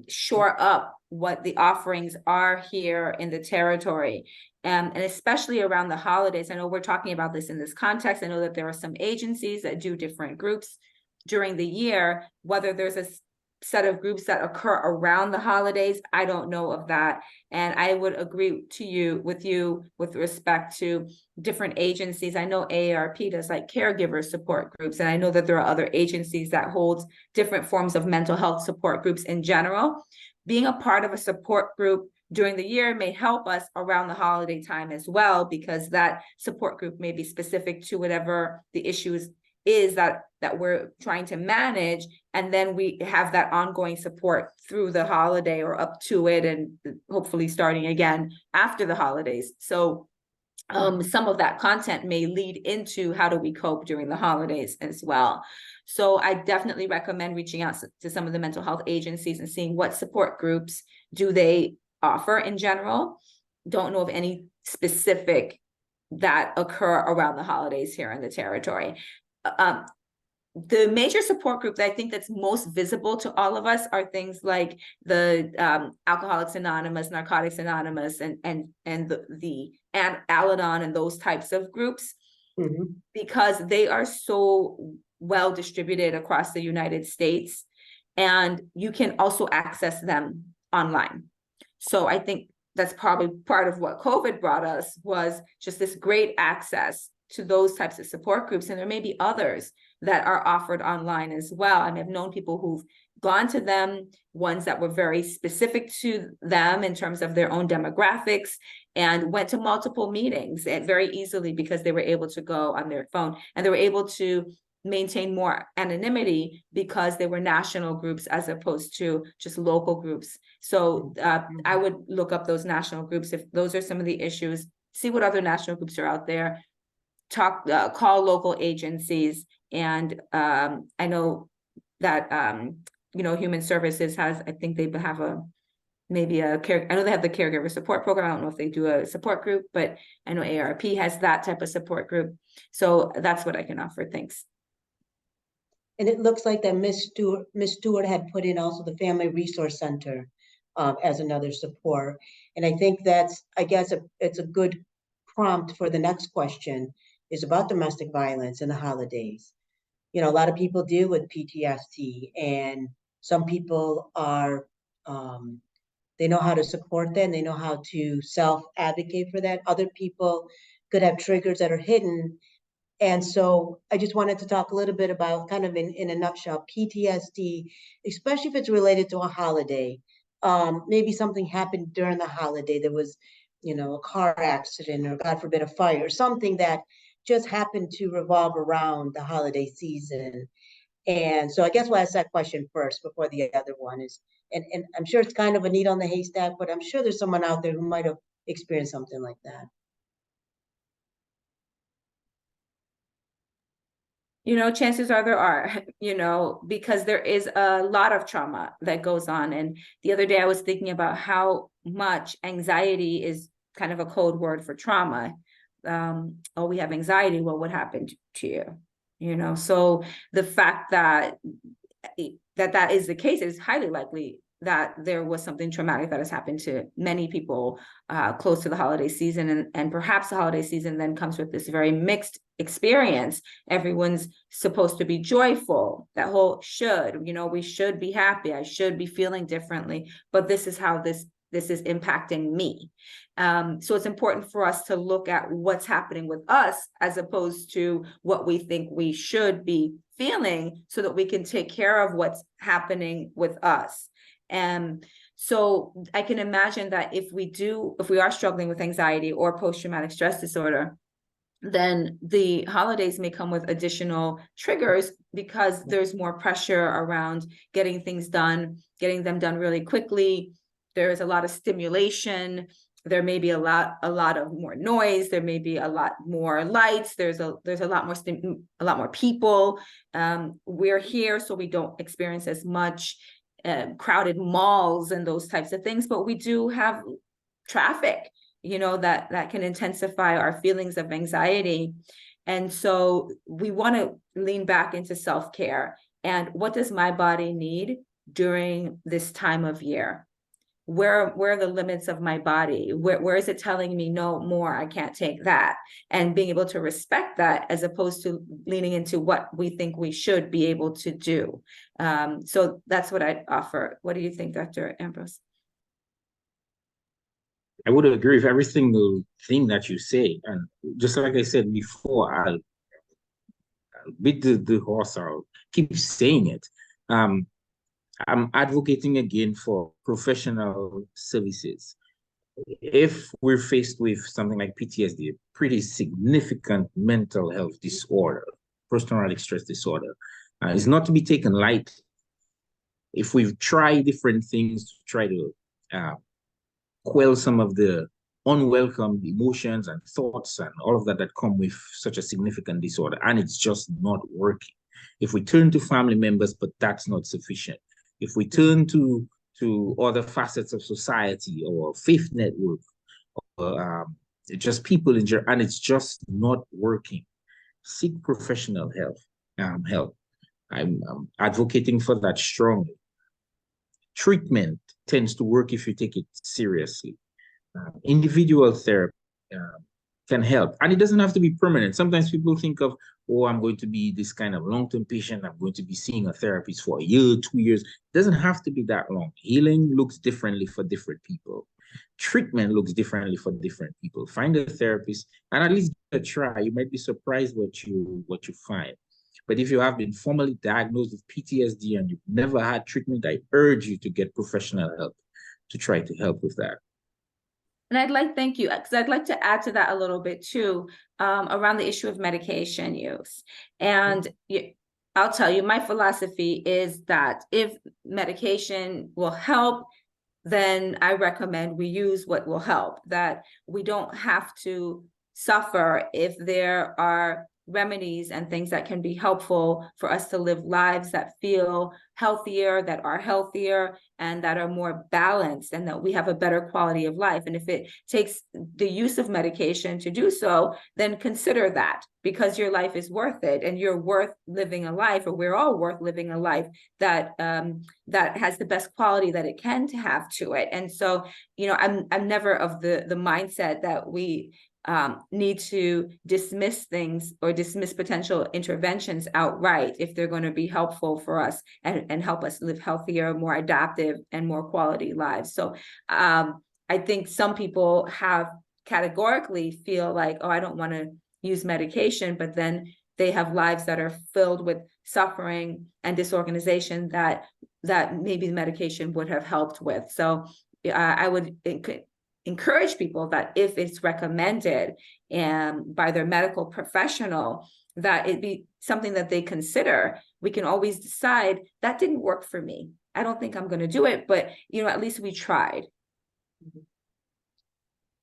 shore up what the offerings are here in the territory. And especially around the holidays. I know we're talking about this in this context. I know that there are some agencies that do different groups during the year. Whether there's a set of groups that occur around the holidays, I don't know of that. And I would agree with you with respect to different agencies. I know AARP does like caregiver support groups, and I know that there are other agencies that hold different forms of mental health support groups in general. Being a part of a support group during the year may help us around the holiday time as well, because that support group may be specific to whatever the issues is that we're trying to manage, and then we have that ongoing support through the holiday or up to it, and hopefully starting again after the holidays. So some of that content may lead into how do we cope during the holidays as well. So I definitely recommend reaching out to some of the mental health agencies and seeing what support groups do they offer in general. Don't know of any specific that occur around the holidays here in the territory. The major support group that I think that's most visible to all of us are things like the Alcoholics Anonymous, Narcotics Anonymous, and the Al-Anon and those types of groups, because they are so well distributed across the United States, and you can also access them online. So I think that's probably part of what COVID brought us, was just this great access to those types of support groups. And there may be others that are offered online as well. I mean, I've known people who've gone to them, ones that were very specific to them in terms of their own demographics, and went to multiple meetings very easily because they were able to go on their phone, and they were able to maintain more anonymity because they were national groups as opposed to just local groups. So I would look up those national groups if those are some of the issues, see what other national groups are out there, call local agencies. And I know that Human Services has, I think they have I know they have the caregiver support program. I don't know if they do a support group, but I know AARP has that type of support group. So that's what I can offer. Thanks. And it looks like that Miss Stewart had put in also the Family Resource Center as another support. And I think it's a good prompt for the next question, is about domestic violence in the holidays. A lot of people deal with PTSD, and some people are, they know how to support that, and they know how to self-advocate for that. Other people could have triggers that are hidden. And so I just wanted to talk a little bit about, kind of in a nutshell, PTSD, especially if it's related to a holiday. Maybe something happened during the holiday. There was, a car accident, or God forbid, a fire, something that just happened to revolve around the holiday season. And so I guess we'll ask that question first before the other one is, and I'm sure it's kind of a needle in the haystack, but I'm sure there's someone out there who might have experienced something like that. Chances are there are, because there is a lot of trauma that goes on. And the other day I was thinking about how much anxiety is kind of a code word for trauma. Oh, we have anxiety. Well, what happened to you? So the fact that is the case, is highly likely that there was something traumatic that has happened to many people close to the holiday season. And perhaps the holiday season then comes with this very mixed experience. Everyone's supposed to be joyful, that whole should, we should be happy. I should be feeling differently, but this is how this this is impacting me. So it's important for us to look at what's happening with us as opposed to what we think we should be feeling, so that we can take care of what's happening with us. And so I can imagine that if we are struggling with anxiety or post-traumatic stress disorder, then the holidays may come with additional triggers because there's more pressure around getting things done, getting them done really quickly. There's a lot of stimulation. There may be a lot of more noise. There may be a lot more lights. There's a lot more people. We're here, so we don't experience as much crowded malls and those types of things, but we do have traffic, that can intensify our feelings of anxiety. And so we want to lean back into self-care. And what does my body need during this time of year? Where are the limits of my body? Where is it telling me no more, I can't take that? And being able to respect that as opposed to leaning into what we think we should be able to do. So that's what I'd offer. What do you think, Dr. Ambrose? I would agree with every single thing that you say. And just like I said before, I'll beat the horse, I'll keep saying it. I'm advocating again for professional services. If we're faced with something like PTSD, a pretty significant mental health disorder, post-traumatic stress disorder, is not to be taken lightly. If we've tried different things to try to quell some of the unwelcome emotions and thoughts and all of that come with such a significant disorder, and it's just not working. If we turn to family members, but that's not sufficient. If we turn to other facets of society or faith network, or just people in general, and it's just not working, seek professional help. I'm advocating for that strongly. Treatment tends to work if you take it seriously. Individual therapy can help, and it doesn't have to be permanent. Sometimes people think of, oh, I'm going to be this kind of long-term patient, I'm going to be seeing a therapist for a year, 2 years. It doesn't have to be that long. Healing looks differently for different people. Treatment looks differently for different people. Find a therapist and at least give it a try. You might be surprised what you find. But if you have been formally diagnosed with PTSD and you've never had treatment, I urge you to get professional help to try to help with that. And thank you, because I'd like to add to that a little bit too, around the issue of medication use. And I'll tell you, my philosophy is that if medication will help, then I recommend we use what will help, that we don't have to suffer if there are remedies and things that can be helpful for us to live lives that feel healthier, that are healthier, and that are more balanced, and that we have a better quality of life. And if it takes the use of medication to do so, then consider that, because your life is worth it, and you're worth living a life, or we're all worth living a life that that has the best quality that it can to have to it. And so, I'm never of the mindset that we need to dismiss things or dismiss potential interventions outright if they're going to be helpful for us and help us live healthier, more adaptive, and more quality lives. So I think some people have categorically feel like, oh, I don't want to use medication, but then they have lives that are filled with suffering and disorganization that maybe the medication would have helped with. So I would encourage people that if it's recommended by their medical professional, that it be something that they consider. We can always decide that didn't work for me. I don't think I'm going to do it, but at least we tried.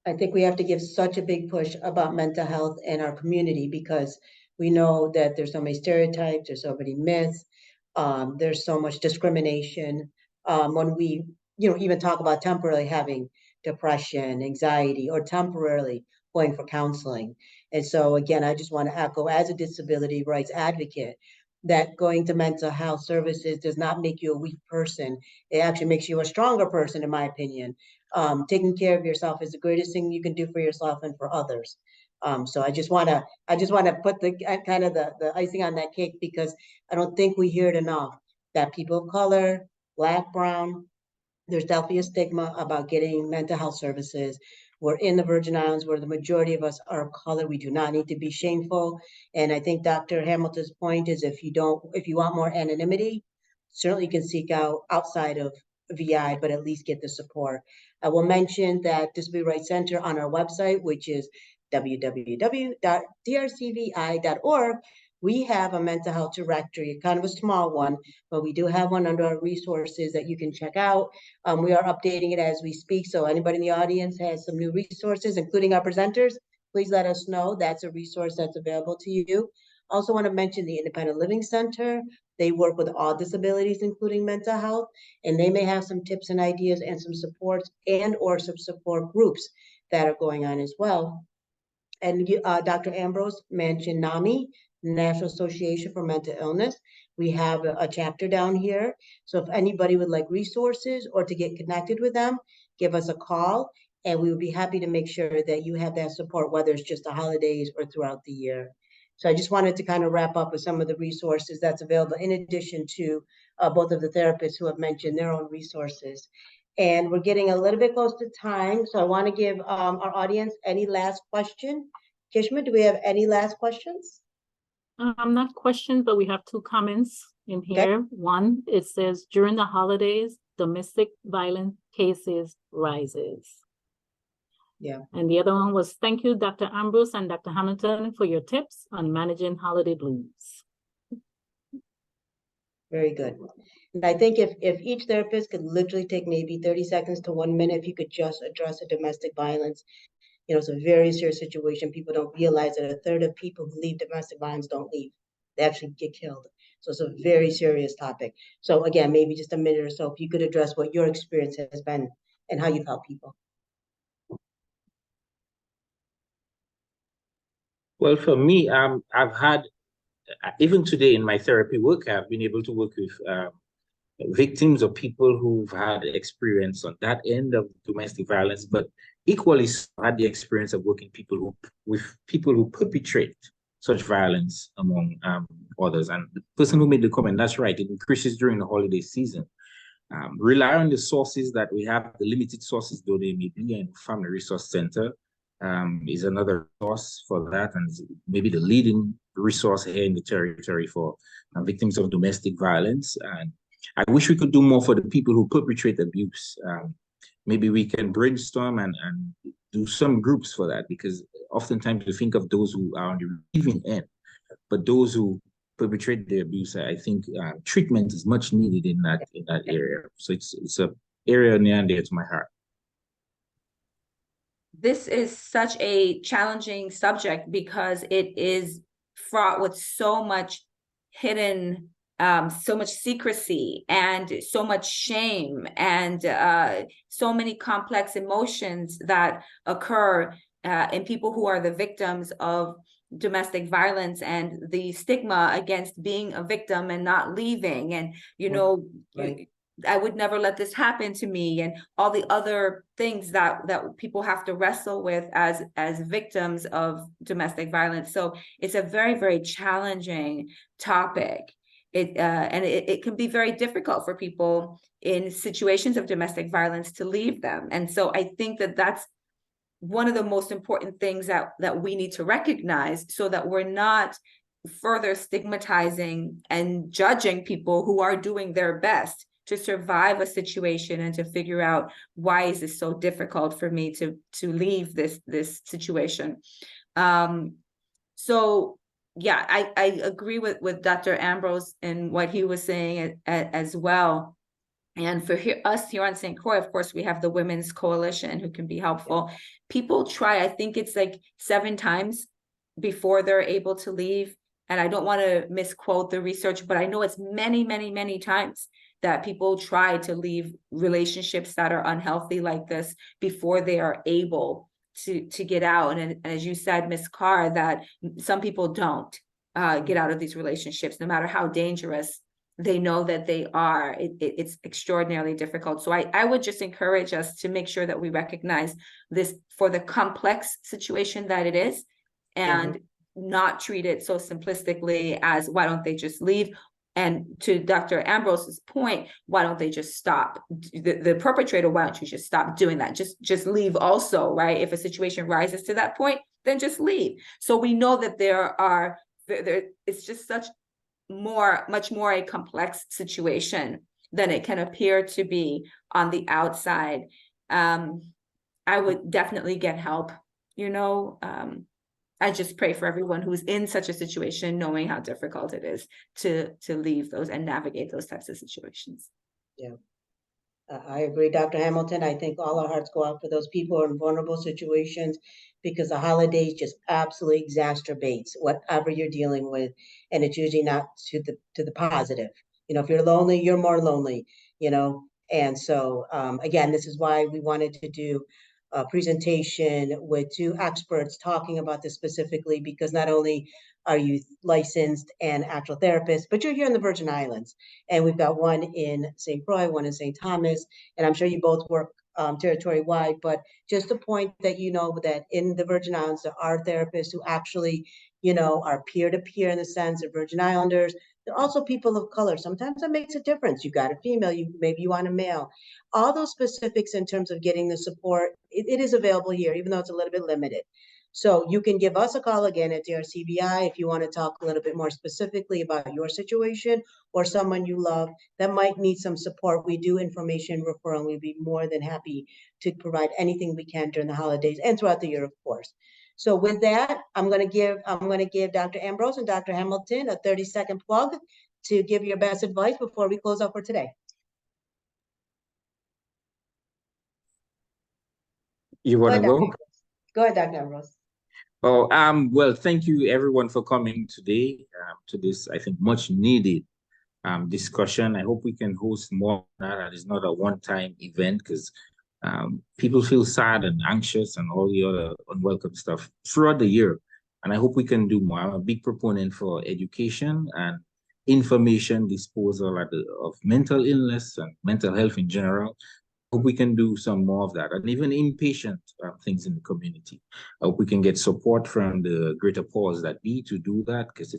I think we have to give such a big push about mental health in our community, because we know that there's so many stereotypes, there's so many myths, there's so much discrimination. When we, even talk about temporarily having depression, anxiety, or temporarily going for counseling. And so again, I just want to echo, as a disability rights advocate, that going to mental health services does not make you a weak person. It actually makes you a stronger person, in my opinion. Taking care of yourself is the greatest thing you can do for yourself and for others. So I just want to put the kind of the icing on that cake, because I don't think we hear it enough that people of color, Black, brown, there's definitely a stigma about getting mental health services. We're in the Virgin Islands where the majority of us are of color. We do not need to be shameful. And I think Dr. Hamilton's point is if you want more anonymity, certainly you can seek out outside of VI, but at least get the support. I will mention that Disability Rights Center on our website, which is www.drcvi.org, we have a mental health directory, kind of a small one, but we do have one under our resources that you can check out. We are updating it as we speak. So anybody in the audience has some new resources, including our presenters, please let us know. That's a resource that's available to you. Also want to mention the Independent Living Center. They work with all disabilities, including mental health, and they may have some tips and ideas and some supports and or some support groups that are going on as well. And Dr. Ambrose mentioned NAMI, National Association for Mental Illness. We have a chapter down here. So if anybody would like resources or to get connected with them, give us a call and we would be happy to make sure that you have that support, whether it's just the holidays or throughout the year. So I just wanted to kind of wrap up with some of the resources that's available in addition to both of the therapists who have mentioned their own resources. And we're getting a little bit close to time. So I want to give our audience any last question. Kishma, do we have any last questions? Not questions, but we have two comments in here. Okay. One, it says, during the holidays, domestic violence cases rises. Yeah. And the other one was, thank you, Dr. Ambrose and Dr. Hamilton, for your tips on managing holiday blues. Very good. And I think if each therapist could literally take maybe 30 seconds to 1 minute, if you could just address a domestic violence, you know, it's a very serious situation. People don't realize that a third of people who leave domestic violence don't leave. They actually get killed. So it's a very serious topic. So again, maybe just a minute or so, if you could address what your experience has been and how you've helped people. Well, for me, I've had, even today in my therapy work, I've been able to work with victims or people who've had experience on that end of domestic violence, but equally had the experience of working with people who perpetrate such violence among others. And the person who made the comment, that's right, it increases during the holiday season. Rely on the sources that we have, the limited sources though they may be, and Family Resource Center is another source for that, and maybe the leading resource here in the territory for victims of domestic violence. And I wish we could do more for the people who perpetrate abuse. Maybe we can brainstorm and do some groups for that, because oftentimes we think of those who are on the receiving end, but those who perpetrate the abuse, I think treatment is much needed in that area. So it's an area near and dear to my heart. This is such a challenging subject because it is fraught with so much hidden, so much secrecy and so much shame and so many complex emotions that occur in people who are the victims of domestic violence, and the stigma against being a victim and not leaving, and right. I would never let this happen to me, and all the other things that people have to wrestle with as victims of domestic violence. So it's a very, very challenging topic. It can be very difficult for people in situations of domestic violence to leave them. And so I think that that's one of the most important things that we need to recognize, so that we're not further stigmatizing and judging people who are doing their best to survive a situation and to figure out, why is this so difficult for me to leave this situation. So yeah, I agree with Dr. Ambrose and what he was saying as well. And for us here on St. Croix, of course, we have the Women's Coalition who can be helpful. People try, I think it's like 7 times before they're able to leave. And I don't want to misquote the research, but I know it's many, many, many times that people try to leave relationships that are unhealthy like this before they are able to get out. And as you said, Ms. Carr, that some people don't get out of these relationships, no matter how dangerous they know that they are. It's extraordinarily difficult. So I would just encourage us to make sure that we recognize this for the complex situation that it is, and not treat it so simplistically as, why don't they just leave? And to Dr. Ambrose's point, why don't they just stop? The perpetrator, why don't you just stop doing that? Just leave also, right? If a situation rises to that point, then just leave. So we know that it's just much more a complex situation than it can appear to be on the outside. I would definitely get help, I just pray for everyone who's in such a situation, knowing how difficult it is to leave those and navigate those types of situations. Yeah, I agree, Dr. Hamilton. I think all our hearts go out for those people who are in vulnerable situations, because the holidays just absolutely exacerbates whatever you're dealing with, and it's usually not to the positive. If you're lonely, you're more lonely. And so again, this is why we wanted to do a presentation with two experts talking about this specifically, because not only are you licensed and actual therapists, but you're here in the Virgin Islands, and we've got one in St. Croix, one in St. Thomas, and I'm sure you both work territory-wide, but just the point that that in the Virgin Islands, there are therapists who actually, are peer-to-peer in the sense of Virgin Islanders. They're also people of color. Sometimes that makes a difference. You got a female, maybe you want a male. All those specifics in terms of getting the support, it is available here, even though it's a little bit limited. So you can give us a call again at DRCVI if you want to talk a little bit more specifically about your situation or someone you love that might need some support. We do information referral. We'd be more than happy to provide anything we can during the holidays and throughout the year, of course. So with that, I'm going to give Dr. Ambrose and Dr. Hamilton a 30-second plug to give your best advice before we close out for today. You want to go? Go ahead, Dr. Ambrose. Oh, well, thank you everyone for coming today to this, I think, much needed discussion. I hope we can host more. That is not a one-time event, because people feel sad and anxious and all the other unwelcome stuff throughout the year. And I hope we can do more. I'm a big proponent for education and information disposal of mental illness and mental health in general. I hope we can do some more of that, and even inpatient things in the community. I hope we can get support from the greater powers that be to do that, because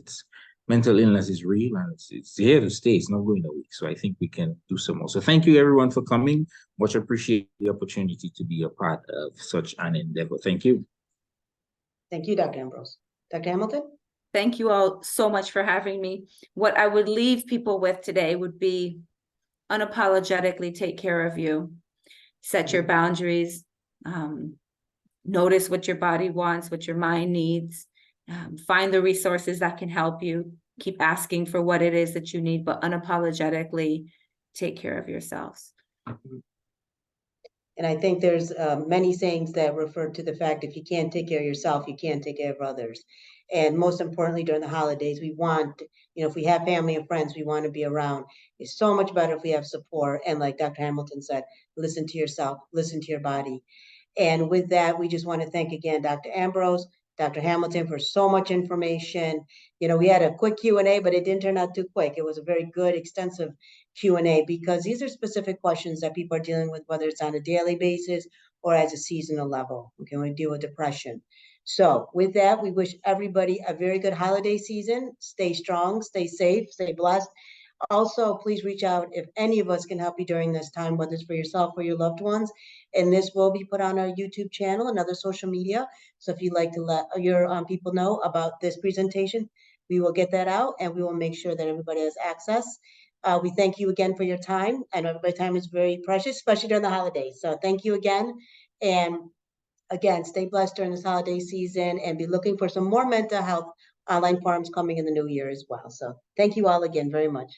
mental illness is real and it's here to stay. It's not going away. So I think we can do some more. So thank you everyone for coming. Much appreciate the opportunity to be a part of such an endeavor. Thank you. Thank you, Dr. Ambrose. Dr. Hamilton? Thank you all so much for having me. What I would leave people with today would be unapologetically take care of you. Set your boundaries. Notice what your body wants, what your mind needs. Find the resources that can help you. Keep asking for what it is that you need, but unapologetically take care of yourselves. And I think there's many sayings that refer to the fact if you can't take care of yourself, you can't take care of others. And most importantly, during the holidays, we want, if we have family and friends, we want to be around. It's so much better if we have support. And like Dr. Hamilton said, listen to yourself, listen to your body. And with that, we just want to thank again Dr. Ambrose, Dr. Hamilton, for so much information. We had a quick Q&A, but it didn't turn out too quick. It was a very good, extensive Q&A, because these are specific questions that people are dealing with, whether it's on a daily basis or as a seasonal level. Okay, when we deal with depression. So with that, we wish everybody a very good holiday season. Stay strong, stay safe, stay blessed. Also, please reach out if any of us can help you during this time, whether it's for yourself or your loved ones. And this will be put on our YouTube channel and other social media. So if you'd like to let your people know about this presentation, we will get that out and we will make sure that everybody has access. We thank you again for your time. I know everybody's time is very precious, especially during the holidays. So thank you again. And again, stay blessed during this holiday season and be looking for some more mental health online forums coming in the new year as well. So thank you all again very much.